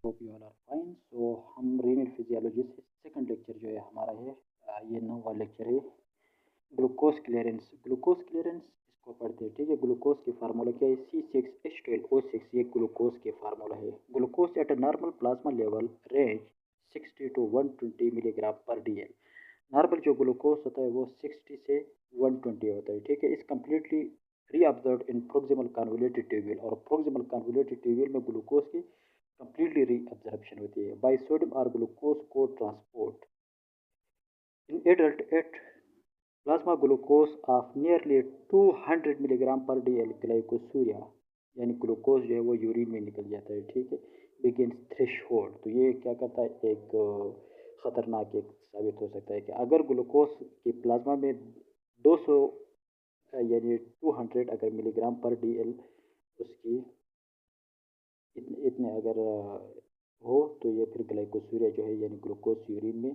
Hope you all are fine. So हम renal physiology से second lecture जो है हमारा है, ये 9वां लेक्चर है। Glucose clearance. ग्लूकोज क्लियरेंस इसको पढ़ते हैं, ठीक है। ग्लूकोज की फार्मूला क्या है? C6H12O6। ये ग्लूकोज के फार्मूला है। Glucose at a normal plasma level range 60 to 120 milligram per D L. Normal जो ग्लूकोज होता है वो 60 से 120 होता है, ठीक है। इस कम्प्लीटली रीअब्जॉर्ब इन प्रोक्सिमल कन्वोल्यूटेड ट्यूब्यूल, और प्रोक्सिमल कन्वोल्यूटेड ट्यूब्यूल में ग्लूकोज की completely reabsorption होती है by sodium or glucose co-transport. In adult, at plasma glucose of nearly 200 milligram per D L glycosuria, यानी ग्लूकोज जो है वो यूरिन में निकल जाता है, ठीक है। बिगिंस थ्रेशहोल्ड, तो ये क्या करता है, एक ख़तरनाक एक साबित हो सकता है कि अगर ग्लूकोज की प्लाज्मा में 200 यानी 200 अगर मिलीग्राम पर डी एल उसकी इतने अगर हो, तो ये फिर ग्लाइकोसूरिया जो है यानी ग्लूकोज यूरिन में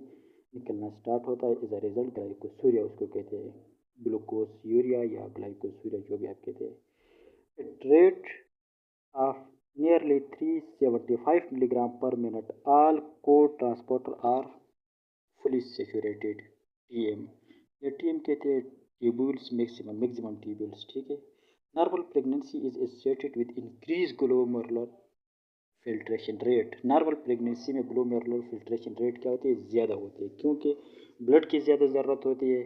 निकलना स्टार्ट होता है। एज अ रिजल्ट ग्लाइकोसूरिया उसको कहते हैं, ग्लूकोज यूरिया या ग्लाइकोसूरिया जो भी आप कहते हैं। At rate of nearly 375 milligram per minute all को transporter are fully saturated, TM. ये टीएम कहते हैं ट्यूब्यूल्स, मैक्सिमम ट्यूब्यूल्स, ठीक है। Normal pregnancy is associated with increase glomerular filtration rate. Normal pregnancy में ग्लोमेरुलर फिल्ट्रेशन रेट क्या होती है? ज़्यादा होती है, क्योंकि ब्लड की ज़्यादा ज़रूरत होती है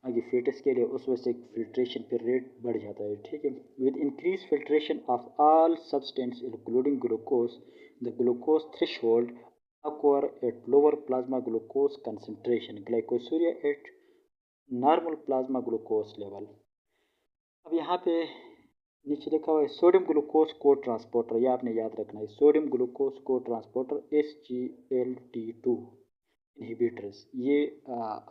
आगे fetus के लिए, उस वजह से फिल्ट्रेशन फिर रेट बढ़ जाता है, ठीक है। With increase filtration of all substance including glucose, the glucose threshold occur at lower plasma glucose concentration, glycosuria at normal plasma glucose level. अब यहाँ पे नीचे लिखा हुआ है सोडियम ग्लूकोज को ट्रांसपोर्टर, यह आपने याद रखना है। सोडियम ग्लूकोज को ट्रांसपोर्टर SGLT2 इनहिबिटर्स, ये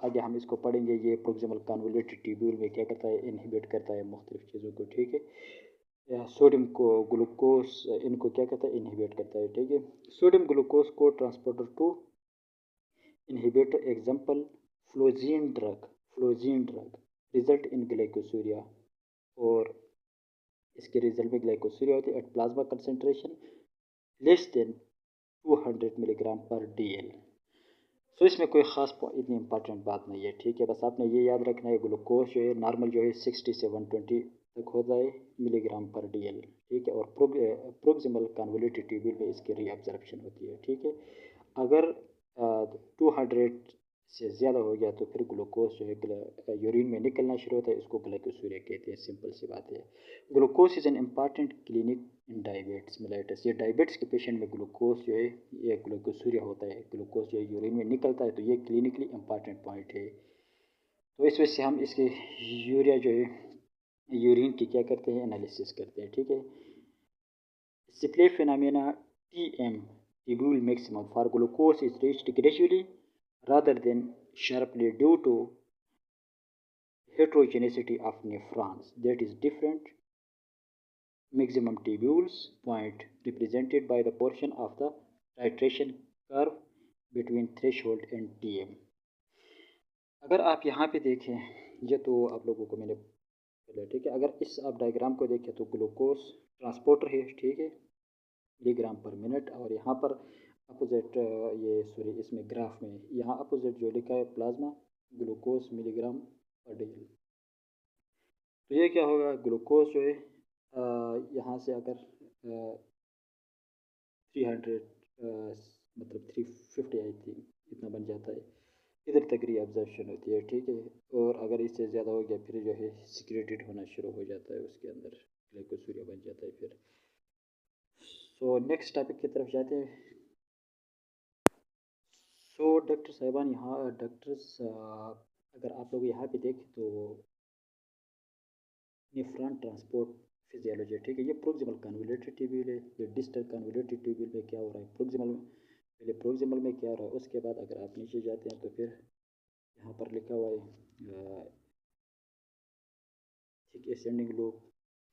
आगे हम इसको पढ़ेंगे। ये प्रोक्सिमल कन्वोल्यूटेड ट्यूब्यूल में क्या करता है? इनहिबिट करता है मुख्तलिफ चीज़ों को, ठीक है। सोडियम को ग्लूकोज इनको क्या करता है? इनहिबिट करता है, ठीक है। Sodium glucose cotransporter two inhibitor example flozin drug result in glycosuria, और इसके रिजल्ट में ग्लाइकोसूरिया होती है at plasma concentration less than 200 milligram per D L. So इसमें कोई ख़ास इतनी इंपॉर्टेंट बात नहीं है, ठीक है। बस आपने ये याद रखना है ग्लूकोज जो है नॉर्मल जो है 60 से 120 तक होता है मिलीग्राम पर डी एल, ठीक है। और प्रोक्सिमल कन्वोल्यूटेड ट्यूब्यूल में इसकी रीअब्जॉर्प्शन होती है, ठीक है। अगर 200 से ज़्यादा हो गया तो फिर ग्लूकोज जो है यूरिन में निकलना शुरू होता है, इसको ग्लाइकोसूरिया कहते हैं। सिंपल सी बात है। Glucose is an important clinic in diabetes mellitus. ये डायबिट्स के पेशेंट में ग्लूकोज जो है ये ग्लूकोसूरिया होता है, ग्लूकोज जो है यूरिन में निकलता है, तो ये क्लिनिकली इम्पॉर्टेंट पॉइंट है। तो इस वजह से हम इसके यूरिया जो है यूरिन की क्या करते हैं? एनालिसिस करते हैं, ठीक है। Display phenomena TM, tubule maximum for glucose is reached gradually rather than sharply due to heterogeneity of nephrons, that is different maximum tubules point represented by the portion of the titration curve between threshold and TM. अगर आप यहाँ पे देखें, ये तो आप लोगों को मैंने बोला, ठीक है। अगर इस आप डायग्राम को देखें तो ग्लूकोज ट्रांसपोर्टर है, ठीक है, मिलीग्राम पर मिनट, और यहाँ पर अपोजिट ये सॉरी इसमें ग्राफ में यहाँ अपोजिट जो लिखा है प्लाज्मा ग्लूकोज मिलीग्राम पर डेल। तो ये क्या होगा? ग्लूकोज जो है यहाँ से अगर 300 मतलब 350 आई थिंक इतना बन जाता है, इधर तक रीअब्जॉर्प्शन होती है, ठीक है। और अगर इससे ज़्यादा हो गया फिर जो है सिक्रेटेड होना शुरू हो जाता है, उसके अंदर ग्लाइकोसूरिया बन जाता है फिर। सो नेक्स्ट टॉपिक की तरफ जाते हैं। सो डॉक्टर साहिबान, यहाँ डॉक्टर्स अगर आप लोग यहाँ पे देखें तो नेफ्रॉन ट्रांसपोर्ट फिजियोलॉजी, ठीक है। ये प्रोक्सिमल कन्वोल्यूटेड ट्यूब्यूल है। ये डिस्टल कन्वोल्यूटेड ट्यूब्यूल में क्या हो रहा है? प्रोक्सिमल में पहले प्रोक्सिमल में क्या हो रहा है, उसके बाद अगर आप नीचे जाते हैं तो फिर यहाँ पर लिखा हुआ है थिक एसेंडिंग लूप,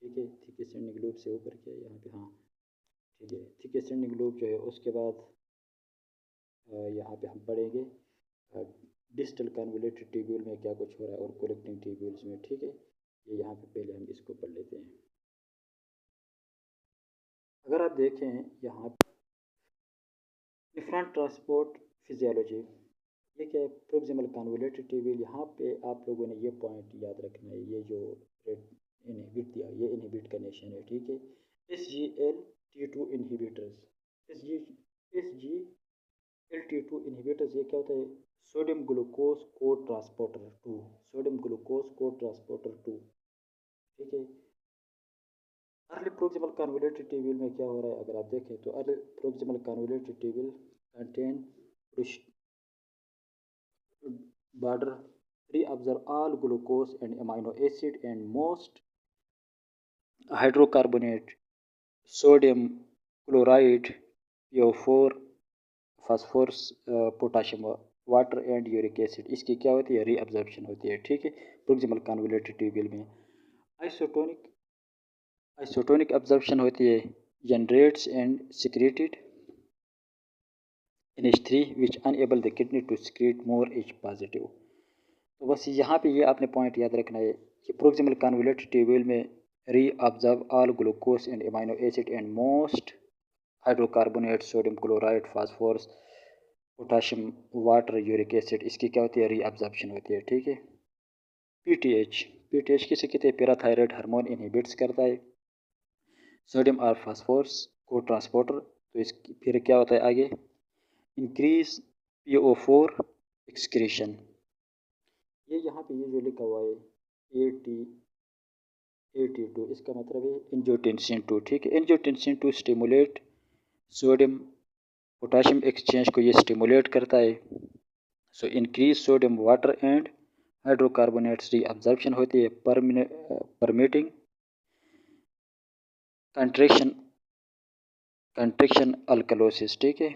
ठीक है। थिक एसेंडिंग लूप से ऊपर क्या है यहाँ पे? हाँ, ठीक है। थिक एसेंडिंग लूप जो है उसके बाद यहाँ पे हम पढ़ेंगे डिस्टल कन्वोल्यूटेड ट्यूब्यूल में क्या कुछ हो रहा है और कलेक्टिंग ट्यूब्यूल्स में, ठीक है। ये यहाँ पे पहले हम इसको पढ़ लेते हैं। अगर आप देखें यहाँ डिफरेंट ट्रांसपोर्ट फिजियोलॉजी, ये क्या है? Proximal convoluted tubule. यहाँ पे आप लोगों ने ये पॉइंट याद रखना है, ये जो इनहिबिट दिया, ये इनहिबिट का नेशन है, ठीक है। SGLT2 इनहिबिटर्स, SGLT2 इनहिबिटर्स, ये क्या होता है? Sodium glucose cotransporter to, sodium glucose cotransporter to, ठीक है। अर्ली प्रोक्सिमल कन्वोल्यूटेड ट्यूब्यूल में क्या हो रहा है? अगर आप देखें तो early proximal convoluted tubule contain border reabsorb all glucose and amino acid and most hydrocarbonate, sodium chloride, PO4, phosphorus, potassium, water and uric acid, इसकी क्या होती है? रीअब्जॉर्प्शन होती है, ठीक है, प्रोक्सिमल कन्वोल्यूटेड ट्यूब्यूल में। आइसोटोनिक आइसोटोनिक अब्जॉर्प्शन होती है, generates and secreted in H3 which enable the kidney to secrete more H positive। तो बस यहाँ पे ये आपने पॉइंट याद रखना है कि प्रोक्सिमल कन्वोल्यूटेड ट्यूब्यूल में reabsorb all glucose and amino acid and most hydrocarbonate, sodium chloride, phosphorus, potassium, water, uric acid, इसकी क्या होती है? रीअब्जॉर्प्शन होती है, ठीक है। पीटीएच किसे कहते हैं? पैराथायरॉयड हार्मोन इनहिबिट्स करता है सोडियम और फास्फोरस को ट्रांसपोर्टर। तो इसकी फिर क्या होता है आगे? इंक्रीज PO4 एक्सक्रीशन, ये यहाँ पे ये जो लिखा हुआ है AT2, इसका मतलब है एंजियोटेंसिन 2, ठीक है। Angiotensin 2 stimulate sodium potassium exchange को ये स्टिमुलेट करता है। So increase sodium water and hydrocarbonates reabsorption होती है, परमिटिंग कंट्रैक्शन अल्कलोसिस, ठीक है।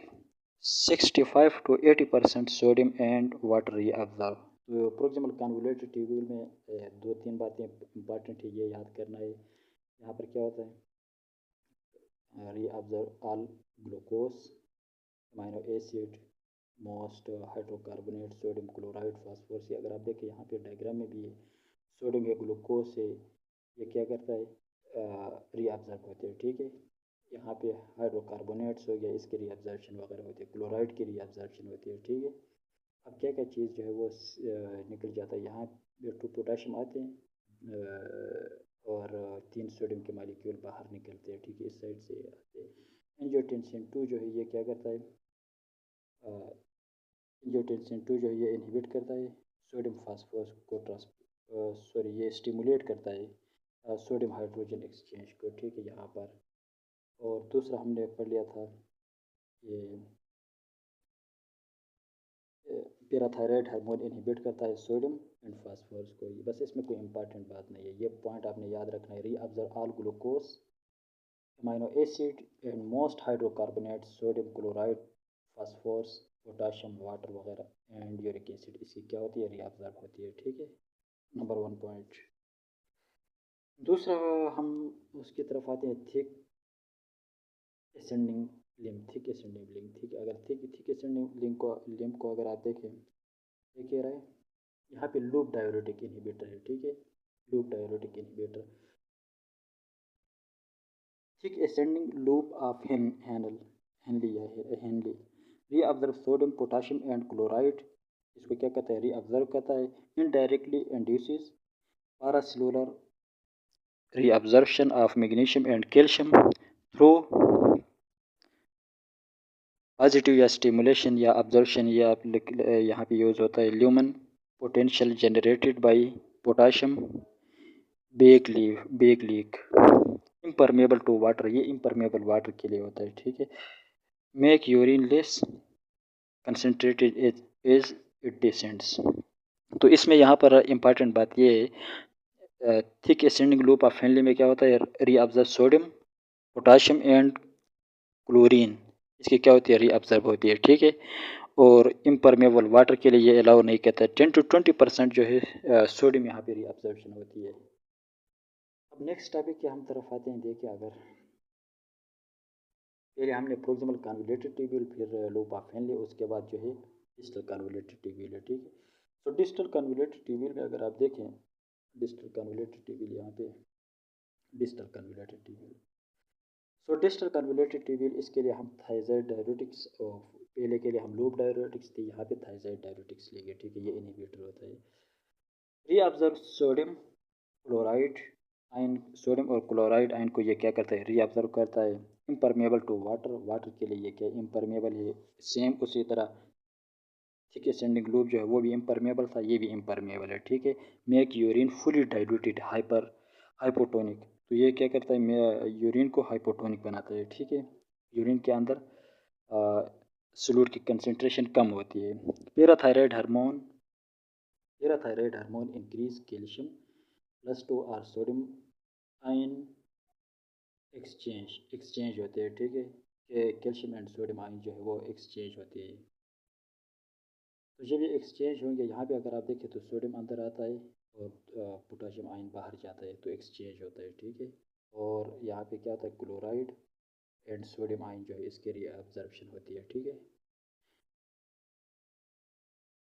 65 to 80% sodium and water reabsorb. तो प्रोक्सिमल कन्वोल्यूटेड ट्यूब्यूल में दो तीन बातें इंपॉर्टेंट है, ये याद करना है। यहाँ पर क्या होता है? Reabsorb all glucose, amino acid, most hydrocarbonate, sodium chloride, phosphorus. अगर आप देखें यहाँ पे डायग्राम में भी है, सोडियम या ग्लूकोज से ये क्या करता है? रीअब्जॉर्ब होते हैं, ठीक है। यहाँ पे हाइड्रोकार्बोनेट्स हो गया, इसकी रीअब्जॉर्प्शन वगैरह होती है, क्लोराइड की रीअब्जॉर्प्शन होती है, ठीक है। अब क्या क्या चीज़ जो है वो निकल जाता है, यहाँ पे 2 पोटाशियम आते हैं और 3 सोडियम के मालिक्यूल बाहर निकलते हैं, ठीक है, इस साइड से आते हैं। एंजियोटेंसिन 2 जो है ये क्या करता है? एंजियोटेंसिन 2 जो है ये इनहिबिट करता है सोडियम फास्फोरस को ये स्टिमुलेट करता है सोडियम हाइड्रोजन एक्सचेंज को, ठीक है, यहाँ पर। और दूसरा हमने पढ़ लिया था ये पैराथायरॉयड हार्मोन इनहिबिट करता है सोडियम एंड फास्फोरस को। बस इसमें कोई इंपॉर्टेंट बात नहीं है, ये पॉइंट आपने याद रखना है। Reabsorb all glucose, amino acid and most hydrocarbonate, sodium chloride, phosphorus, potassium, water वगैरह एंड यूरिक एसिड, इसकी क्या होती है? रीअब्जॉर्ब होती है, ठीक है। Number 1 point. दूसरा हम उसकी तरफ आते हैं, thick ascending lymph, thick ascending lymph, ठीक है। अगर थिक एसेंडिंग लिम्फ को अगर आप देखें, ये कह रहा है यहाँ पे लूप डाययूरेटिक इनहिबिटर है, ठीक है, loop diuretic inhibitor. Thick ascending loop of Henle reabsorb sodium potassium and chloride, इसको क्या कहता है? रीअब्जॉर्ब करता है। Indirectly induces paracellular reabsorption of magnesium and calcium through positive या स्टिमुलेशन या अब्जॉर्प्शन, या यहाँ पे यूज़ होता है lumen potential generated by potassium back leak, impermeable to water, ये इम्परमेबल वाटर के लिए होता है, ठीक है। Make urine less concentrated as it descends. तो इसमें यहाँ पर इम्पॉर्टेंट बात ये है, thick ascending loop of Henley में क्या होता है? Reabsorb sodium potassium and chlorine, इसकी क्या होती है? रीअब्जॉर्ब होती है, ठीक है। और इम्परमेबल वाटर के लिए ये अलाउ नहीं करता है। 10 to 20% जो है सोडियम यहाँ पे रीअब्जॉर्प्शन होती है। अब नेक्स्ट टॉपिक के हम तरफ आते हैं। देखिए, अगर पहले हमने प्रोक्सिमल कन्वोल्यूटेड ट्यूब्यूल, फिर लूप ऑफ हेनली, उसके बाद जो है डिस्टल कन्वोल्यूटेड ट्यूब्यूल है, ठीक है। तो डिस्टल कन्वोल्यूटेड ट्यूब्यूल में अगर आप देखें, डिस्टल कन्वोल्यूटेड ट्यूब्यूल, यहाँ पे डिस्टल कन्वोल्यूटेड ट्यूब्यूल। सो डिस्टल कन्वोल्यूटेड ट्यूब्यूल, इसके लिए हम थायजाइड डाययूरेटिक्स और पहले के लिए हम लूप डायरेटिक्स थे, यहाँ पे थायजाइड डायरेटिक्स लेंगे, ठीक है। ये इनहिबिटर होता है। Reabsorb sodium chloride ion, sodium और क्लोराइड आयन को ये क्या करता है, रीअब्जॉर्ब करता है। इम्परमेबल टू वाटर, वाटर के लिए ये क्या इम्परमेबल है। सेम उसी तरह ठीक है, सेंडिंग लूप जो है वो भी इम्परमेबल था, ये भी इम्परमेबल है, ठीक है। Make urine fully diluted hypotonic, तो ये क्या करता है, यूरिन को हाइपोटोनिक बनाता है, ठीक है। यूरिन के अंदर सोल्यूट की कंसनट्रेशन कम होती है। Parathyroid hormone increase calcium plus two are sodium ion exchange होते हैं, ठीक है। कैल्शियम एंड सोडियम आयन जो है वो एक्सचेंज होते हैं। तो जब ये एक्सचेंज होंगे, यहाँ पे अगर आप देखें तो सोडियम अंदर आता है और पोटाशियम आयन बाहर जाता है, तो एक्सचेंज होता है, ठीक है। और यहाँ पे क्या होता है, क्लोराइड एंड सोडियम आयन जो है इसके रीअब्जॉर्प्शन होती है, ठीक है।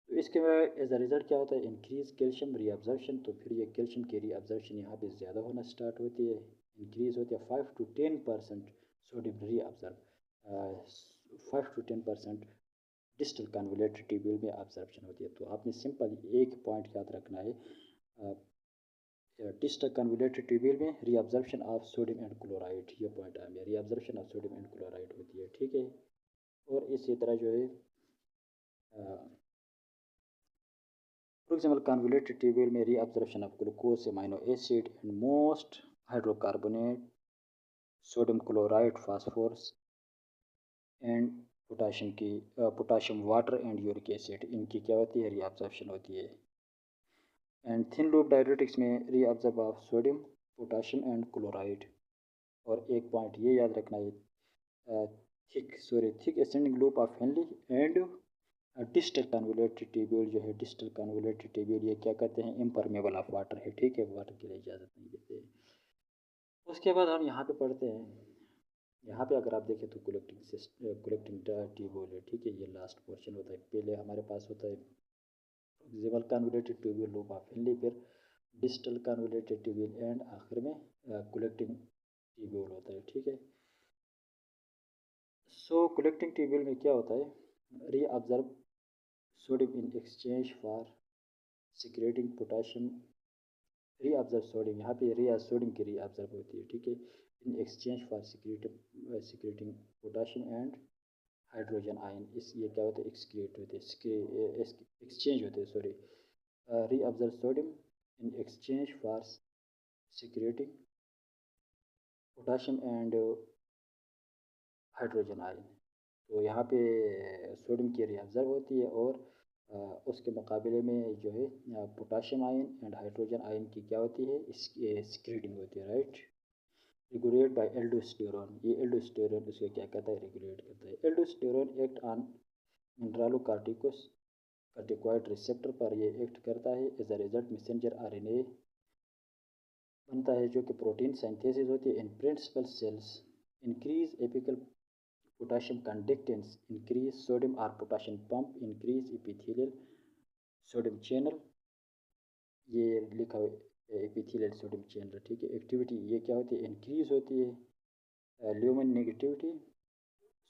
तो इसके एज अ रिजल्ट क्या होता है, इंक्रीज कैल्शियम रीअब्जॉर्प्शन, तो फिर ये कैल्शियम की रीअब्जॉर्प्शन यहाँ पे ज़्यादा होना स्टार्ट होती है, इंक्रीज होती है। 5 to 10% sodium reabsorb, 5 to 10% distal convoluted tubule में अब्जॉर्प्शन होती है। तो आपने सिंपल एक पॉइंट याद रखना है, डिस्टल कन्वोल्यूटेड ट्यूब्यूल में reabsorption of sodium and chloride, ये पॉइंट आ गया, reabsorption of sodium and chloride होती है, ठीक है। और इसी तरह जो है प्रोक्सिमल कन्वोल्यूटेड ट्यूब्यूल में reabsorption of glucose amino acid and most hydrocarbonate, sodium chloride, phosphorus and potassium water and uric acid, इनकी क्या होती है, रीअब्जॉर्प्शन होती है। एंड थिन लूप डायरेटिक्स में reabsorb of sodium, potassium and chloride. और एक पॉइंट ये याद रखना है, thick ascending loop of Henley and distal convoluted tubule जो है, डिस्टल कन्वोल्यूटेड ट्यूब्यूल ये क्या करते हैं, इम्परमेबल ऑफ वाटर है, ठीक है, वाटर के लिए इजाज़त नहीं देते। उसके बाद हम यहाँ पे पढ़ते हैं, यहाँ पे अगर आप देखें तो कलेक्टिंग ट्यूब्यूल है, ठीक है। ये लास्ट पोर्शन होता है, पहले हमारे पास होता है proximal convoluted tubule loop of Henley, फिर डिस्टल कन्वोल्यूटेड ट्यूब्यूल एंड आखिर में कलेक्टिंग ट्यूब्यूल होता है, ठीक है। सो कलेक्टिंग ट्यूब्यूल में क्या होता है, reabsorb sodium in exchange for secreting potassium, reabsorb sodium, यहाँ पे सोडियम की रीअब्जॉर्ब होती है, ठीक है, in exchange for secreting potassium and hydrogen ion, इस ये क्या होता है, एक्सक्रीट होते हैं, एक्सचेंज होते हैं, sorry, reabsorb sodium in exchange for secreting potassium and hydrogen ion. तो यहाँ पे सोडियम की रीअब्जॉर्ब होती है और उसके मुकाबले में जो है potassium ion and hydrogen ion की क्या होती है, इसकी सिक्रेटिंग होती है, राइट। रेगुलेट बाय एल्डोस्टेरोन, ये एल्डोस्टेरोन इसको क्या करता है, रेगुलेट करता है। Aldosterone act on mineralocorticoid receptor पर ये एक्ट करता है, as a result messenger RNA बनता है जो कि प्रोटीन सिंथेसिस होती है in principal cells, increase apical potassium conductance, increase sodium और potassium pump, increase epithelial sodium channel, ये लिखा हुआ एपिथेलियल सोडियम चैनल, ठीक है। एक्टिविटी ये क्या होती है, इंक्रीज होती है, ल्यूमन नेगेटिविटी,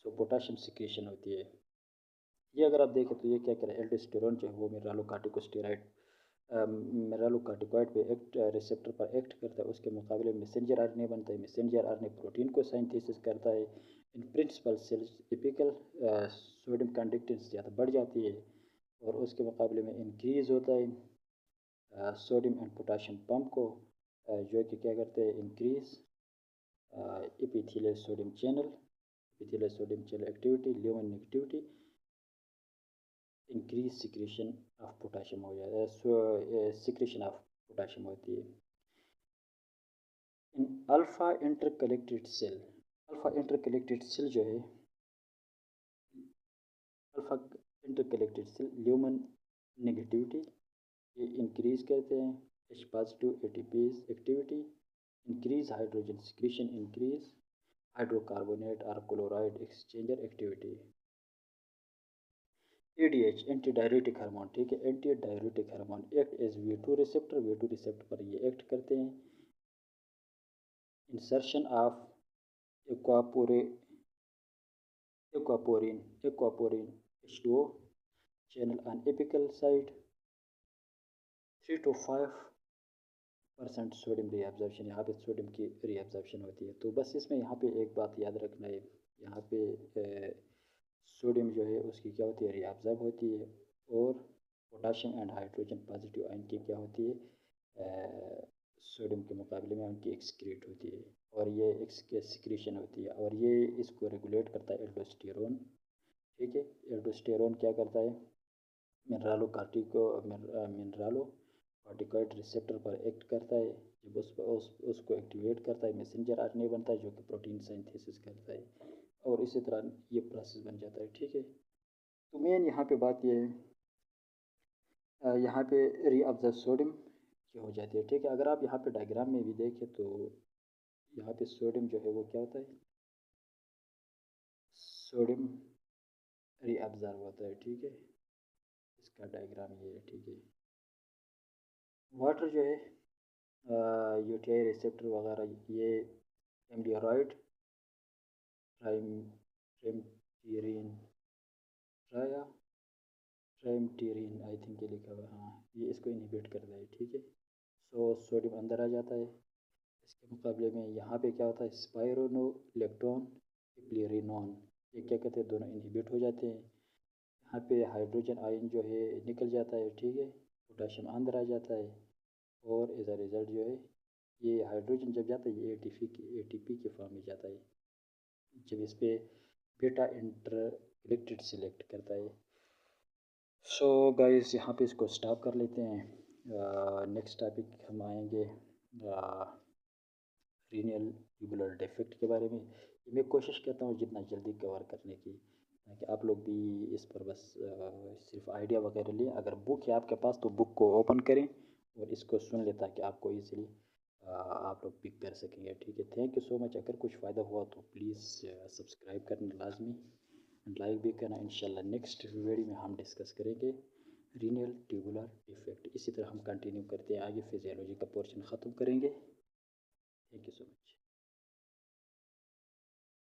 सो पोटाशियम सिक्रेशन होती है। ये अगर आप देखें तो ये क्या करें, एल्डोस्टेरोन जो है वो मिनरलोकार्टिकॉइड पे एक्ट रिसेप्टर पर एक्ट करता है, उसके मुकाबले में मैसेंजर आरएनए बनता है, मैसेंजर आरएनए प्रोटीन को सिंथेसिस करता है in principal cells, typical sodium conductance ज़्यादा बढ़ जाती है और उसके मुकाबले में इंक्रीज़ होता है सोडियम एंड पोटाशियम पंप को, जो कि क्या करते हैं, increase epithelial sodium channel activity, lumen negativity, increase secretion of potassium हो जाता है, सिक्रेशन ऑफ पोटाशियम होती है। In alpha intercalated cell, alpha intercalated cell जो है, alpha intercalated cell lumen negativity ये इंक्रीज करते हैं, H positive ATPase activity, increase hydrogen secretion, increase hydrocarbonate और chloride exchanger activity. ADH anti diuretic hormone, ठीक है, anti diuretic hormone act as V2 receptor, V2 receptor पर ये act करते हैं, insertion of aquaporin H2O channel on apical side 3 to 5% sodium reabsorption, यहाँ पे sodium की रीअब्जॉर्प्शन होती है। तो बस इसमें यहाँ पे एक बात याद रखना है, यहाँ पे सोडियम जो है उसकी क्या होती है, रीअब्जॉर्ब होती है, और potassium and hydrogen positive ion की क्या होती है, सोडियम के मुकाबले में उनकी एक्सक्रीट होती है, और ये एक्सक्रीशन होती है, और ये इसको रेगुलेट करता है एल्डोस्टेरोन। ठीक है, एल्डोस्टेरोन क्या करता है, मिनरलो कॉर्टिकॉइड रिसेप्टर पर एक्ट करता है। जब उसको एक्टिवेट करता है, मैसेंजर आरएनए बनता है जो कि प्रोटीन सिंथेसिस करता है, और इसी तरह ये प्रोसेस बन जाता है। ठीक है, तो मेन यहाँ पे बात ये है, यहाँ पे रीअब्जॉर्ब सोडियम की हो जाती है। ठीक है, अगर आप यहाँ पे डायग्राम में भी देखें तो यहाँ पे सोडियम जो है वो क्या होता है, सोडियम रीअब्जॉर्ब होता है। ठीक है, इसका डायग्राम ये है। ठीक है, वाटर जो है यूटीआई रिसेप्टर वगैरह, ये एमडियोराइड ट्राइमटीरिन ट्राइमटीरिन आई थिंक ये लिखा हुआ है, हाँ, ये इसको इनहिबिट करता है। ठीक है, सो सोडियम अंदर आ जाता है। इसके मुकाबले में यहाँ पे क्या होता है, स्पाइरोनोलेक्टोन इप्लिरिनोन, ये क्या कहते हैं, दोनों इनहिबिट हो जाते हैं। यहाँ पे हाइड्रोजन आयन जो है निकल जाता है। ठीक है, पोटाशियम अंदर आ जाता है, और एज अ रिज़ल्ट जो है ये हाइड्रोजन जब जाता है ये एटीपी के फॉर्म में जाता है, जब इस पर बेटा इंटरलेक्टेड सिलेक्ट करता है। सो गाइस यहाँ पे इसको स्टॉप कर लेते हैं। नेक्स्ट टॉपिक हम आएंगे रीनल ट्यूबुलर डिफेक्ट के बारे में। मैं कोशिश करता हूँ जितना जल्दी कवर करने की, ताकि आप लोग भी इस पर बस सिर्फ आइडिया वगैरह लें। अगर बुक है आपके पास तो बुक को ओपन करें और इसको सुन लें, ताकि आपको ईजिली आप लोग पिक कर सकेंगे। ठीक है, थैंक यू सो मच। अगर कुछ फ़ायदा हुआ तो प्लीज़ सब्सक्राइब करना लाजमी, लाइक भी करना। इंशाल्लाह नेक्स्ट वीडियो में हम डिस्कस करेंगे रीनल ट्यूबुलर डिफेक्ट। इसी तरह हम कंटिन्यू करते हैं आगे, फिजियोलॉजी का पोर्शन ख़त्म करेंगे। Thank you so much.